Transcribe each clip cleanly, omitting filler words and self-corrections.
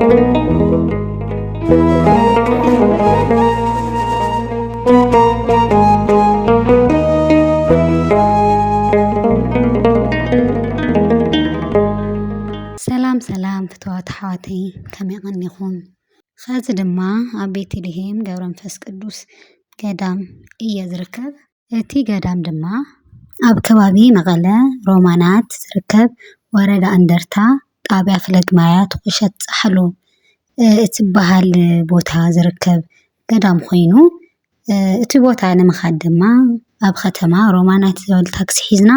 ሰላም ፍትዋት ሓዋተይ ከመይ ቀኒኹም? ኸዚ ድማ ኣብ ቤተልሔም ገብረ መንፈስ ቅዱስ ገዳም እየ ዝርከብ። እቲ ገዳም ድማ ኣብ ከባቢ መቐለ ሮማናት ዝርከብ ወረዳ እንደርታ ጣብያ ፍለግማያት ቁሸት ፃሕሉ እትበሃል ቦታ ዝርከብ ገዳም ኮይኑ እቲ ቦታ ንምኻድ ድማ ኣብ ከተማ ሮማናት ዝብል ታክሲ ሒዝና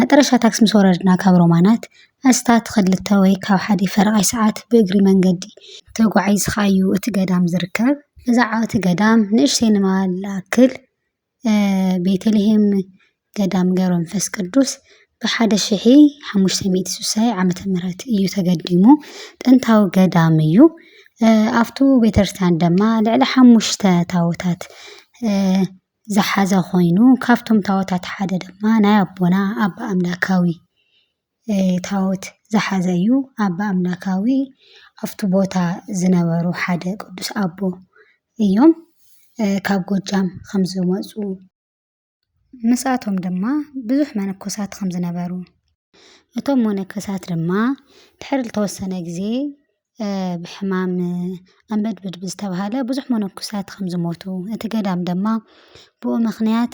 መጨረሻ ታክሲ ምስ ወረድና ካብ ሮማናት ኣስታት ክልተ ወይ ካብ ሓደ ፈረቓይ ሰዓት ብእግሪ መንገዲ ተጓዒዝካ እዩ እቲ ገዳም ዝርከብ። ብዛዕባ እቲ ገዳም ንእሽተይ ንምባል ዝኣክል ቤተልሔም ገዳም ገብረ መንፈስ ቅዱስ ብ1560 ዓመተ ምህረት እዩ ተገዲሙ። ጥንታዊ ገዳም እዩ። ኣብቱ ቤተክርስትያን ድማ ልዕሊ 5 ታቦታት ዝሓዘ ኮይኑ ካብቶም ታቦታት ሓደ ድማ ናይ ኣቦና ኣባ ኣምላካዊ ታቦት ዝሓዘ እዩ። ኣባ ኣምላካዊ ኣብቲ ቦታ ዝነበሩ ሓደ ቅዱስ ኣቦ እዮም። ካብ ጎጃም ከም ዝመፁ ንሳቶም ድማ ብዙሕ መነኮሳት ከም ዝነበሩ እቶም መነኮሳት ድማ ድሕሪ ዝተወሰነ ግዜ ብሕማም ኣንበድብድ ብዝተባሃለ ብዙሕ መነኮሳት ከም ዝሞቱ እቲ ገዳም ድማ ብኡ ምክንያት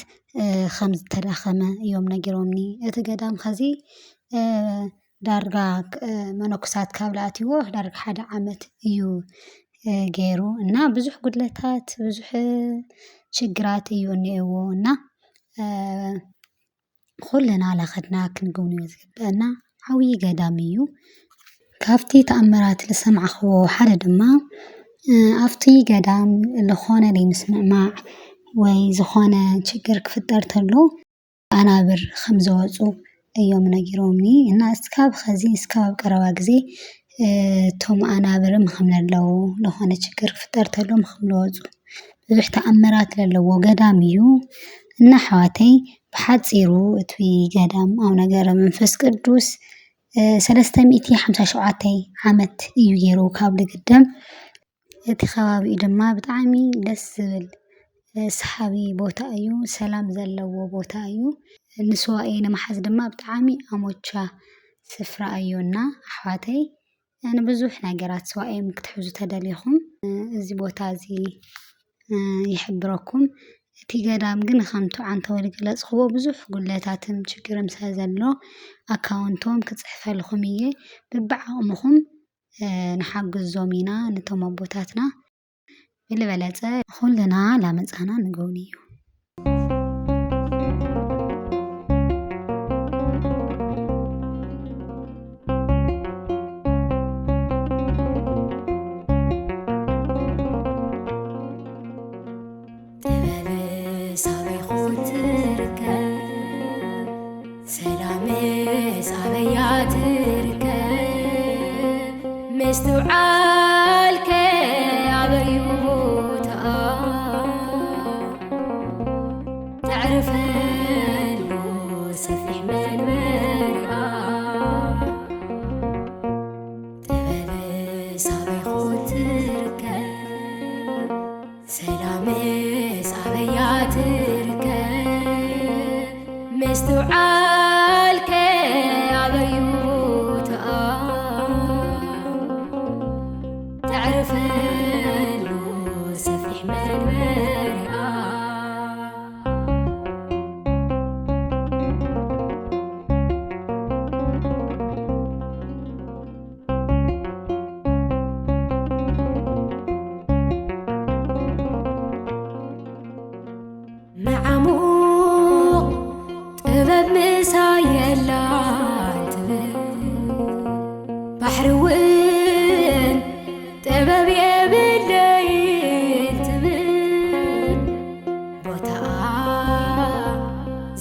ከም ዝተዳኸመ እዮም ነጊሮምኒ። እቲ ገዳም ከዚ ዳርጋ መነኮሳት ካብ ለኣትይዎ ዳርጋ 1 ዓመት እዩ ገይሩ እና ብዙሕ ጉድለታት ብዙሕ ሽግራት እዩ እኒአዎ እና ኩልና እናኸድና ክንግብንዮ ዝግበአና ዓብይ ገዳም እዩ። ካብቲ ተኣምራት ዝሰማዕኽዎ ሓደ ድማ ኣብቲ ገዳም ዝኾነ ዘይምስምዕማዕ ወይ ዝኾነ ችግር ክፍጠር ተሎ ኣናብር ከም ዝወፁ እዮም ነጊሮምኒ እና እስካብ ኸዚ እስካብ ቀረባ ግዜ እቶም ኣናብር ከም ዘለዉ ዝኾነ ችግር ክፍጠር ተሎ ከም ዝወፁ ብዙሕ ተኣምራት ዘለዎ ገዳም እዩ እና ኣሕዋተይ ብሓፂሩ እቲ ገዳም ኣቡነ ገብረ መንፈስ ቅዱስ 357 ዓመት እዩ ገይሩ ካብ ዝግደም። እቲ ከባቢኡ ድማ ብጣዕሚ ደስ ዝብል ሰሓቢ ቦታ እዩ። ሰላም ዘለዎ ቦታ እዩ። ንስዋኤ ንምሓዝ ድማ ብጣዕሚ ኣሞቻ ስፍራ እዩና ኣሕዋተይ ንብዙሕ ነገራት ስዋኤ ክትሕዙ ተደሊኹም እዚ ቦታ እዚ ይሕብረኩም። እቲ ገዳም ግን ከምቲ ዓንተው ዝገለፅክዎ ብዙሕ ጉድለታትን ችግርን ስለዘሎ ኣካውንቶም ክፅሕፈልኩም እየ በቢዓቕምኩም ንሓግዞም ኢና ነቶም ኣቦታትና ብዝበለፀ ኩልና ላመፃና ንጎብንዩ። مستوعالك أبي بوتا تعرف سفيح من مرأة تبلس أبي خوترك سلامي صبياترك مستوعالك أبي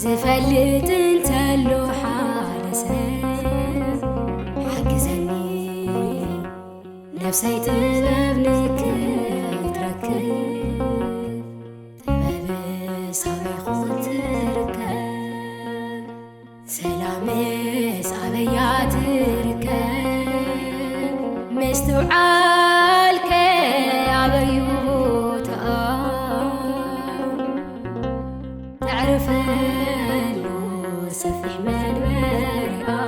زفلت انتلو حارسه حجزني نفسي تبابنك تركب تبابس علي خوترك سلامي صعبيات تركب مستوعالك أبي بوتا تعرف له سفيح من مريا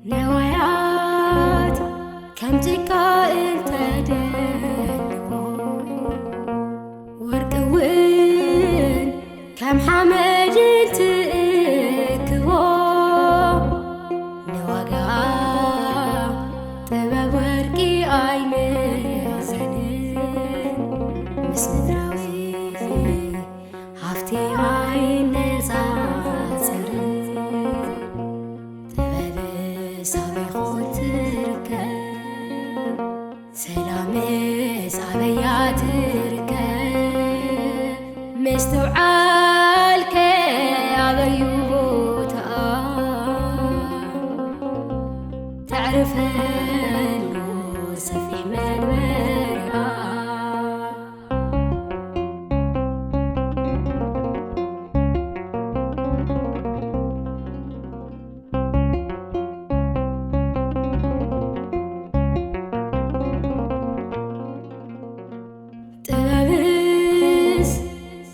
نوايات كم تكا انت دلو ورقوين كم حمد تكبو نواقا طباب ورقي اي مزنين مسمدراوي عفتي اي نزاصر سلامس عبيا تركب مستوعالك أبي بوتا تعرف له سفيح من مريا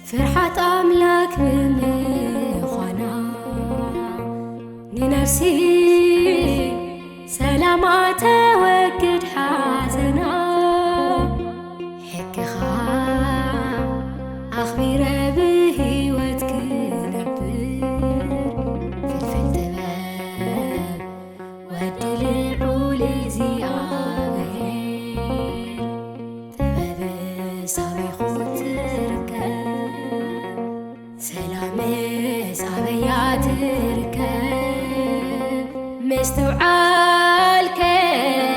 فرحة أملاك بمخانا لنفسي سلامات وقد حزنا حكخا أخبر بهيوتك نبر فلفل تباب ودلعو لزي آغير تباب صبيخو تركب سلامس عبيا تركب مستوعالك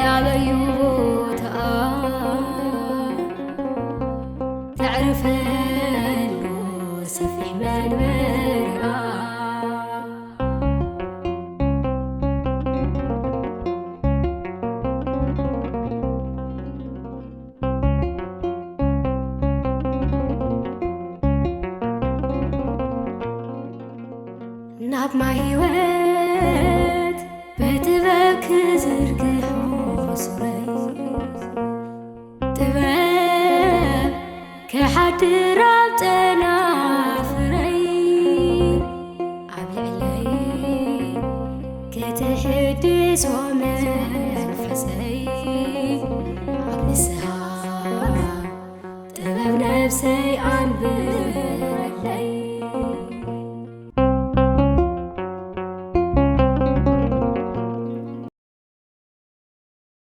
أبي بوتا تعرف له سفيح من مريا ناب ما هيوت بتبك زرق حوصري تباب كحد رابطنا فري عبلعلي كتحدث ومنفسي عبنسها تباب نفسي عن